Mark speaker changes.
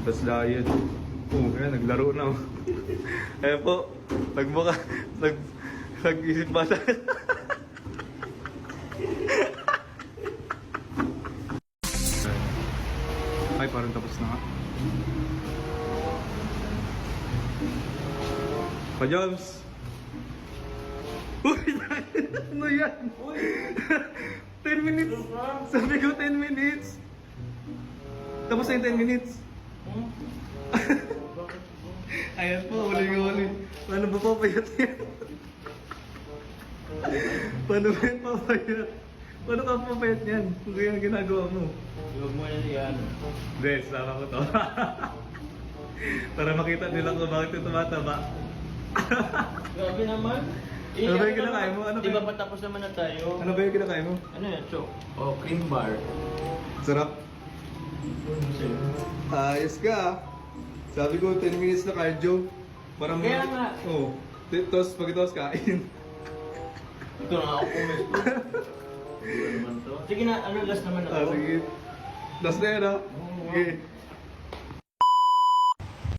Speaker 1: Tapos diet. Yan, naglaro na. Ayan po, nag-isip ba tayo? Ay, parang tapos na nga. Pa-Jobs! Uy! Ano yan? 10 minutes! Sabi ko 10 minutes! Tapos na yung 10 minutes. Ayan po, huli. Paano ba papayat yan? Paano ba yung papayat? Paano ka papayat yan? Kung kaya ang ginagawa mo?
Speaker 2: Huwag mo na yan.
Speaker 1: Des, sama ko to. Para makita nila kung bakit ito tumataba.
Speaker 2: Grabe naman.
Speaker 1: Ano ba yung kinakain mo? Ano ba
Speaker 2: Di ba
Speaker 1: yung-
Speaker 2: patapos naman na tayo?
Speaker 1: Ano ba yung kinakain mo?
Speaker 2: Ano yan, Chok? Oh, cream bar.
Speaker 1: Sarap. Ayos ka ah. Sabi ko 10 minutes na cardio. Para
Speaker 2: Kaya nga.
Speaker 1: Oo. Tapos pagkatapos kain.
Speaker 2: Ito na ako kumis ko. Ano naman to? Sige na, ano last naman ako?
Speaker 1: Sige. Last na yan ah.
Speaker 2: Oo.
Speaker 1: Sige.